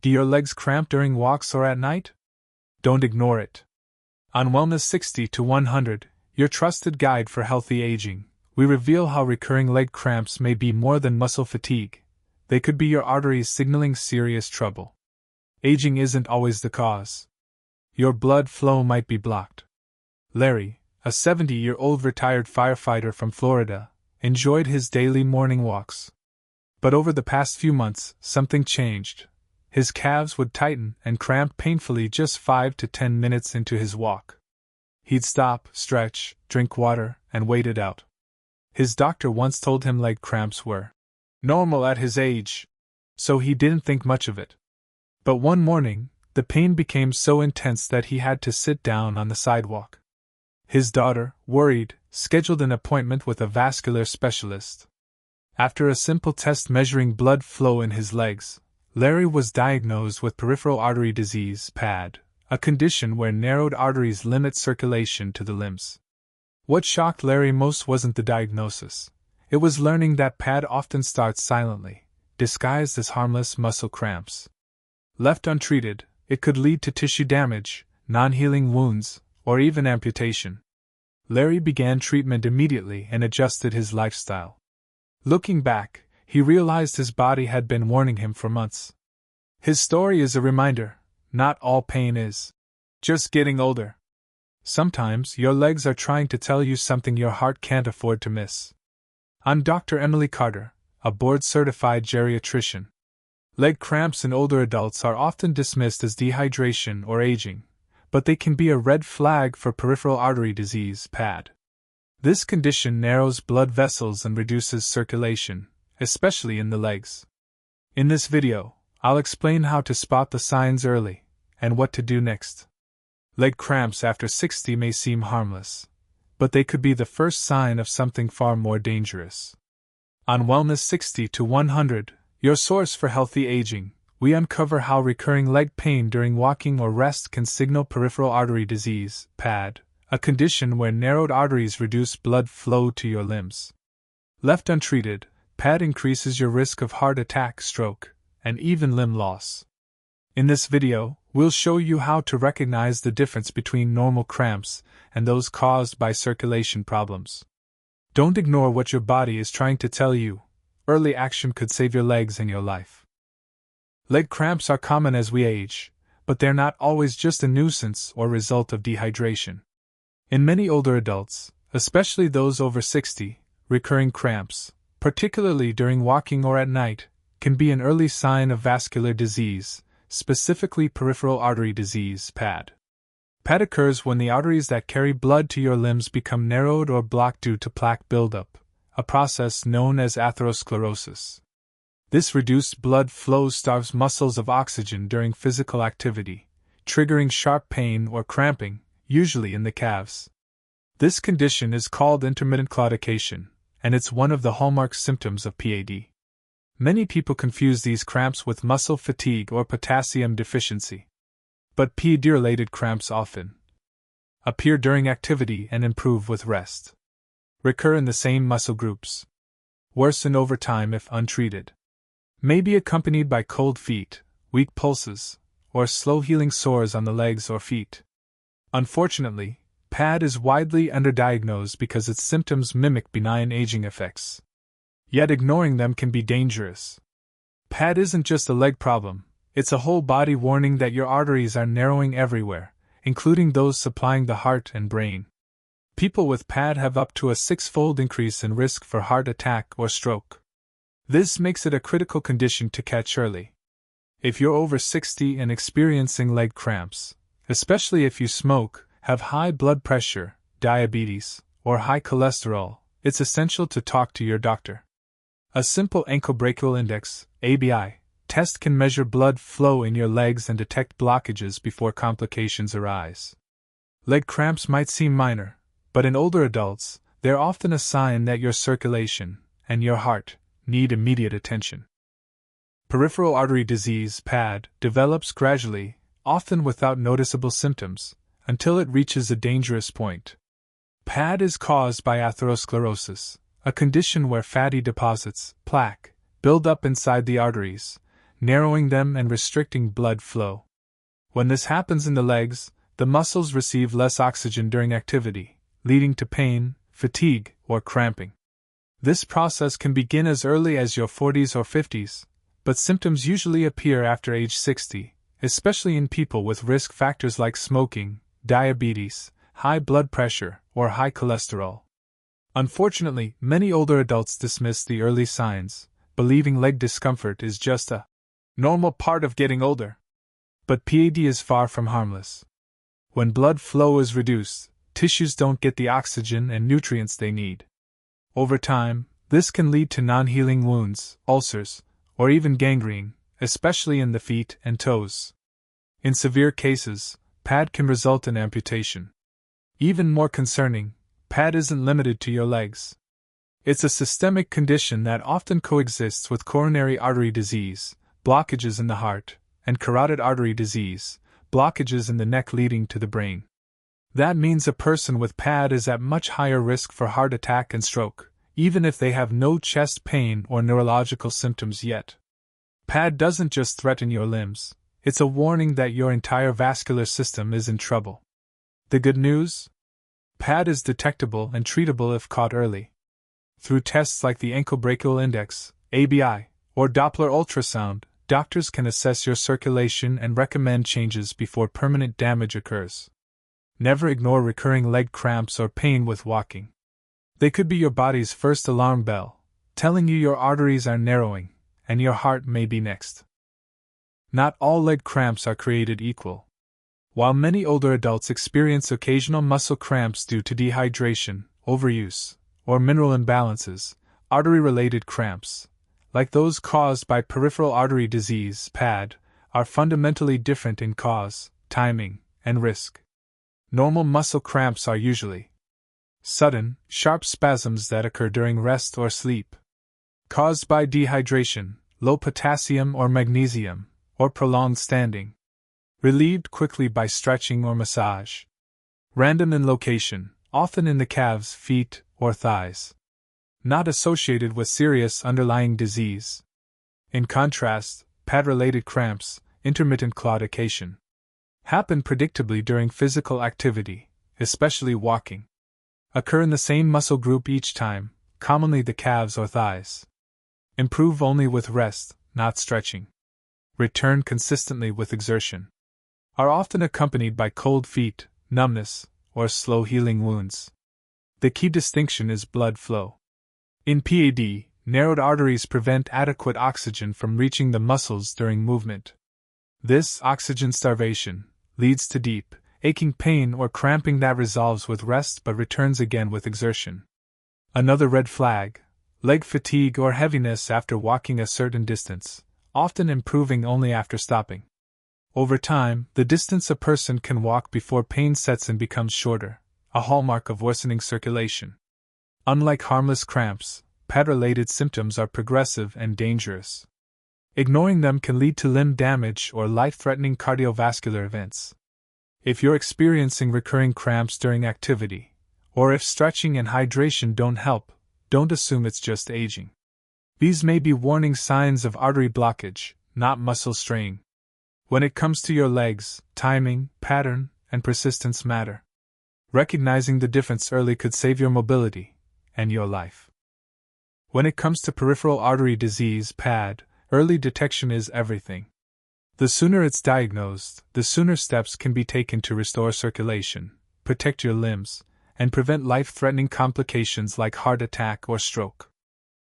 Do your legs cramp during walks or at night? Don't ignore it. On Wellness 60 to 100, your trusted guide for healthy aging, we reveal how recurring leg cramps may be more than muscle fatigue. They could be your arteries signaling serious trouble. Aging isn't always the cause. Your blood flow might be blocked. Larry, a 70-year-old retired firefighter from Florida, enjoyed his daily morning walks. But over the past few months, something changed. His calves would tighten and cramp painfully just 5 to 10 minutes into his walk. He'd stop, stretch, drink water, and wait it out. His doctor once told him leg cramps were normal at his age, so he didn't think much of it. But one morning, the pain became so intense that he had to sit down on the sidewalk. His daughter, worried, scheduled an appointment with a vascular specialist. After a simple test measuring blood flow in his legs, Larry was diagnosed with Peripheral Artery Disease (PAD), a condition where narrowed arteries limit circulation to the limbs. What shocked Larry most wasn't the diagnosis. It was learning that PAD often starts silently, disguised as harmless muscle cramps. Left untreated, it could lead to tissue damage, non-healing wounds, or even amputation. Larry began treatment immediately and adjusted his lifestyle. Looking back, he realized his body had been warning him for months. His story is a reminder: not all pain is just getting older. Sometimes your legs are trying to tell you something your heart can't afford to miss. I'm Dr. Emily Carter, a board-certified geriatrician. Leg cramps in older adults are often dismissed as dehydration or aging, but they can be a red flag for peripheral artery disease (PAD). This condition narrows blood vessels and reduces circulation, especially in the legs. In this video, I'll explain how to spot the signs early and what to do next. Leg cramps after 60 may seem harmless, but they could be the first sign of something far more dangerous. On Wellness 60 to 100, your source for healthy aging, we uncover how recurring leg pain during walking or rest can signal peripheral artery disease (PAD), a condition where narrowed arteries reduce blood flow to your limbs. Left untreated, PAD increases your risk of heart attack, stroke, and even limb loss. In this video, we'll show you how to recognize the difference between normal cramps and those caused by circulation problems. Don't ignore what your body is trying to tell you. Early action could save your legs and your life. Leg cramps are common as we age, but they're not always just a nuisance or result of dehydration. In many older adults, especially those over 60, recurring cramps, particularly during walking or at night, can be an early sign of vascular disease, specifically peripheral artery disease (PAD). PAD occurs when the arteries that carry blood to your limbs become narrowed or blocked due to plaque buildup, a process known as atherosclerosis. This reduced blood flow starves muscles of oxygen during physical activity, triggering sharp pain or cramping, usually in the calves. This condition is called intermittent claudication, and it's one of the hallmark symptoms of PAD. Many people confuse these cramps with muscle fatigue or potassium deficiency. But PAD-related cramps often appear during activity and improve with rest. Recur in the same muscle groups. Worsen over time if untreated. May be accompanied by cold feet, weak pulses, or slow-healing sores on the legs or feet. Unfortunately, PAD is widely underdiagnosed because its symptoms mimic benign aging effects. Yet ignoring them can be dangerous. PAD isn't just a leg problem, it's a whole body warning that your arteries are narrowing everywhere, including those supplying the heart and brain. People with PAD have up to a 6-fold increase in risk for heart attack or stroke. This makes it a critical condition to catch early. If you're over 60 and experiencing leg cramps, especially if you smoke, have high blood pressure, diabetes, or high cholesterol, it's essential to talk to your doctor. A simple Ankle-Brachial Index (ABI) test can measure blood flow in your legs and detect blockages before complications arise. Leg cramps might seem minor, but in older adults, they're often a sign that your circulation and your heart need immediate attention. Peripheral artery disease (PAD) develops gradually, often without noticeable symptoms, until it reaches a dangerous point. PAD is caused by atherosclerosis, a condition where fatty deposits, plaque, build up inside the arteries, narrowing them and restricting blood flow. When this happens in the legs, the muscles receive less oxygen during activity, leading to pain, fatigue, or cramping. This process can begin as early as your 40s or 50s, but symptoms usually appear after age 60, especially in people with risk factors like smoking, diabetes, high blood pressure, or high cholesterol. Unfortunately, many older adults dismiss the early signs, believing leg discomfort is just a normal part of getting older. But PAD is far from harmless. When blood flow is reduced, tissues don't get the oxygen and nutrients they need. Over time, this can lead to non-healing wounds, ulcers, or even gangrene, especially in the feet and toes. In severe cases, PAD can result in amputation. Even more concerning, PAD isn't limited to your legs. It's a systemic condition that often coexists with coronary artery disease, blockages in the heart, and carotid artery disease, blockages in the neck leading to the brain. That means a person with PAD is at much higher risk for heart attack and stroke, even if they have no chest pain or neurological symptoms yet. PAD doesn't just threaten your limbs, it's a warning that your entire vascular system is in trouble. The good news? PAD is detectable and treatable if caught early. Through tests like the Ankle-Brachial Index, ABI, or Doppler ultrasound, doctors can assess your circulation and recommend changes before permanent damage occurs. Never ignore recurring leg cramps or pain with walking. They could be your body's first alarm bell, telling you your arteries are narrowing, and your heart may be next. Not all leg cramps are created equal. While many older adults experience occasional muscle cramps due to dehydration, overuse, or mineral imbalances, artery-related cramps, like those caused by peripheral artery disease (PAD), are fundamentally different in cause, timing, and risk. Normal muscle cramps are usually sudden, sharp spasms that occur during rest or sleep, caused by dehydration, low potassium or magnesium, or prolonged standing, relieved quickly by stretching or massage. Random in location, often in the calves, feet, or thighs. Not associated with serious underlying disease. In contrast, PAD-related cramps, intermittent claudication, happen predictably during physical activity, especially walking. Occur in the same muscle group each time, commonly the calves or thighs. Improve only with rest, not stretching. Return consistently with exertion. Are often accompanied by cold feet, numbness, or slow healing wounds. The key distinction is blood flow. In PAD, narrowed arteries prevent adequate oxygen from reaching the muscles during movement. This oxygen starvation leads to deep, aching pain or cramping that resolves with rest but returns again with exertion. Another red flag: leg fatigue or heaviness after walking a certain distance, often improving only after stopping. Over time, the distance a person can walk before pain sets in becomes shorter, a hallmark of worsening circulation. Unlike harmless cramps, PAD-related symptoms are progressive and dangerous. Ignoring them can lead to limb damage or life-threatening cardiovascular events. If you're experiencing recurring cramps during activity, or if stretching and hydration don't help, don't assume it's just aging. These may be warning signs of artery blockage, not muscle strain. When it comes to your legs, timing, pattern, and persistence matter. Recognizing the difference early could save your mobility and your life. When it comes to peripheral artery disease (PAD), early detection is everything. The sooner it's diagnosed, the sooner steps can be taken to restore circulation, protect your limbs, and prevent life-threatening complications like heart attack or stroke.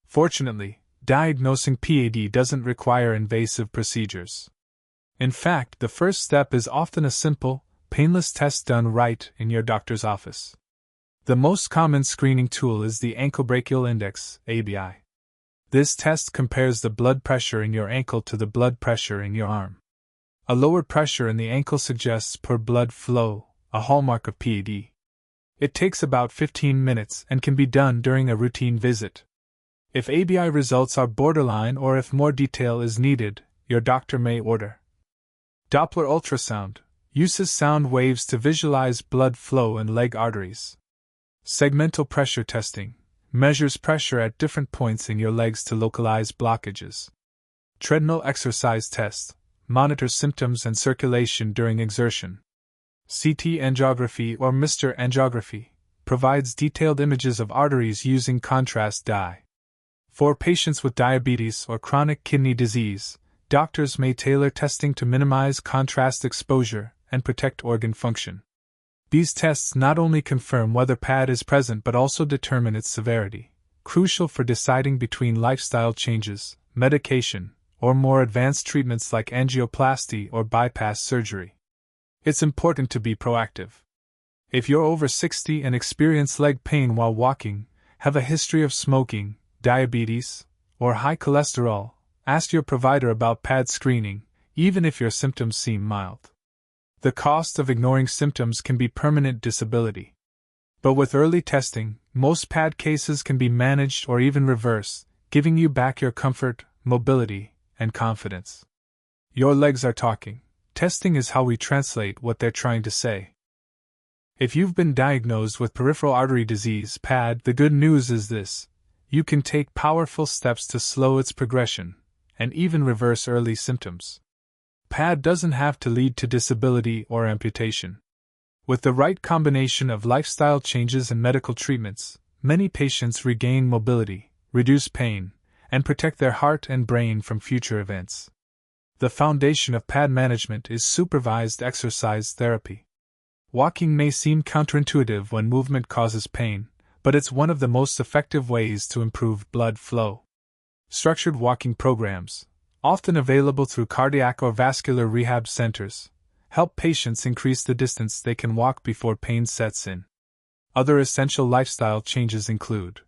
Fortunately, diagnosing PAD doesn't require invasive procedures. In fact, the first step is often a simple, painless test done right in your doctor's office. The most common screening tool is the Ankle-Brachial Index, ABI. This test compares the blood pressure in your ankle to the blood pressure in your arm. A lower pressure in the ankle suggests poor blood flow, a hallmark of PAD. It takes about 15 minutes and can be done during a routine visit. If ABI results are borderline or if more detail is needed, your doctor may order Doppler ultrasound, uses sound waves to visualize blood flow in leg arteries. Segmental pressure testing, measures pressure at different points in your legs to localize blockages. Treadmill exercise test. Monitors symptoms and circulation during exertion. CT angiography or Mr. Angiography provides detailed images of arteries using contrast dye. For patients with diabetes or chronic kidney disease, doctors may tailor testing to minimize contrast exposure and protect organ function. These tests not only confirm whether PAD is present but also determine its severity, crucial for deciding between lifestyle changes, medication, or more advanced treatments like angioplasty or bypass surgery. It's important to be proactive. If you're over 60 and experience leg pain while walking, have a history of smoking, diabetes, or high cholesterol, ask your provider about PAD screening, even if your symptoms seem mild. The cost of ignoring symptoms can be permanent disability. But with early testing, most PAD cases can be managed or even reversed, giving you back your comfort, mobility, and confidence. Your legs are talking. Testing is how we translate what they're trying to say. If you've been diagnosed with peripheral artery disease (PAD), the good news is this: you can take powerful steps to slow its progression and even reverse early symptoms. PAD doesn't have to lead to disability or amputation. With the right combination of lifestyle changes and medical treatments, many patients regain mobility, reduce pain, and protect their heart and brain from future events. The foundation of PAD management is supervised exercise therapy. Walking may seem counterintuitive when movement causes pain, but it's one of the most effective ways to improve blood flow. Structured walking programs, often available through cardiac or vascular rehab centers, help patients increase the distance they can walk before pain sets in. Other essential lifestyle changes include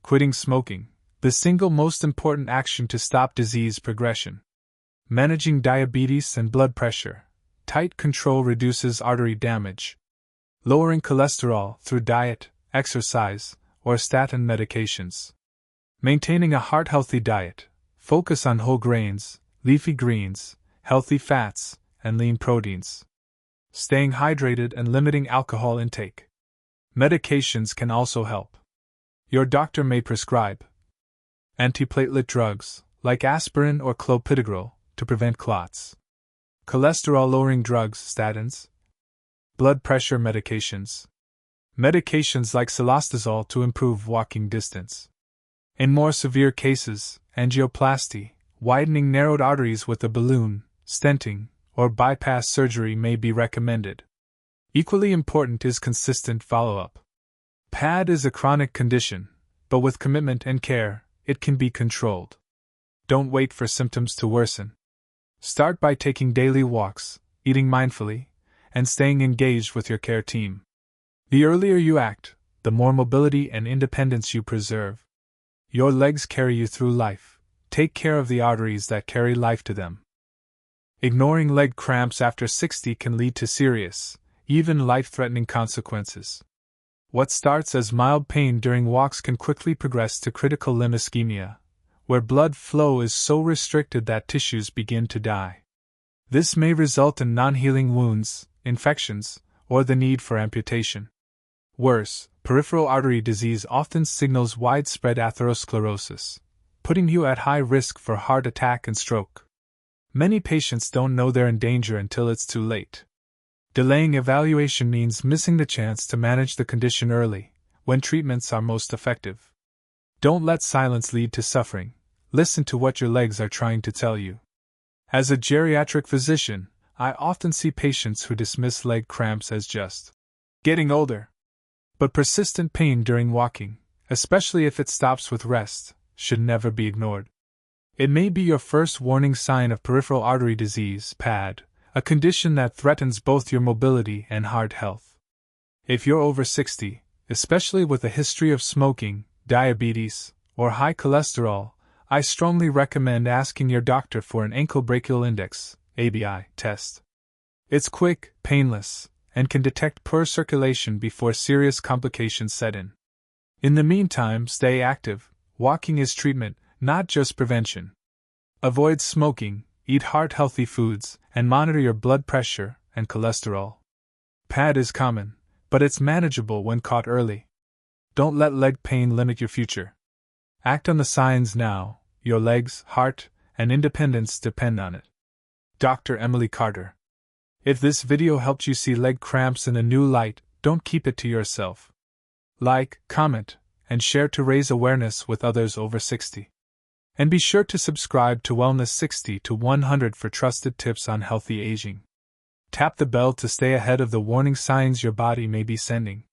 quitting smoking, the single most important action to stop disease progression. Managing diabetes and blood pressure. Tight control reduces artery damage. Lowering cholesterol through diet, exercise, or statin medications. Maintaining a heart-healthy diet. Focus on whole grains, leafy greens, healthy fats, and lean proteins. Staying hydrated and limiting alcohol intake. Medications can also help. Your doctor may prescribe antiplatelet drugs, like aspirin or clopidogrel, to prevent clots. Cholesterol-lowering drugs, statins. Blood pressure medications. Medications like cilostazol to improve walking distance. In more severe cases, angioplasty, widening narrowed arteries with a balloon, stenting, or bypass surgery may be recommended. Equally important is consistent follow-up. PAD is a chronic condition, but with commitment and care, it can be controlled. Don't wait for symptoms to worsen. Start by taking daily walks, eating mindfully, and staying engaged with your care team. The earlier you act, the more mobility and independence you preserve. Your legs carry you through life. Take care of the arteries that carry life to them. Ignoring leg cramps after 60 can lead to serious, even life-threatening consequences. What starts as mild pain during walks can quickly progress to critical limb ischemia, where blood flow is so restricted that tissues begin to die. This may result in non-healing wounds, infections, or the need for amputation. Worse, peripheral artery disease often signals widespread atherosclerosis, putting you at high risk for heart attack and stroke. Many patients don't know they're in danger until it's too late. Delaying evaluation means missing the chance to manage the condition early, when treatments are most effective. Don't let silence lead to suffering. Listen to what your legs are trying to tell you. As a geriatric physician, I often see patients who dismiss leg cramps as just getting older. But persistent pain during walking, especially if it stops with rest, should never be ignored. It may be your first warning sign of peripheral artery disease (PAD), a condition that threatens both your mobility and heart health. If you're over 60, especially with a history of smoking, diabetes, or high cholesterol, I strongly recommend asking your doctor for an Ankle-Brachial Index (ABI) test. It's quick, painless, and can detect poor circulation before serious complications set in. In the meantime, stay active. Walking is treatment, not just prevention. Avoid smoking, eat heart-healthy foods, and monitor your blood pressure and cholesterol. PAD is common, but it's manageable when caught early. Don't let leg pain limit your future. Act on the signs now. Your legs, heart, and independence depend on it. Dr. Emily Carter. If this video helped you see leg cramps in a new light, don't keep it to yourself. Like, comment, and share to raise awareness with others over 60. And be sure to subscribe to Wellness 60 to 100 for trusted tips on healthy aging. Tap the bell to stay ahead of the warning signs your body may be sending.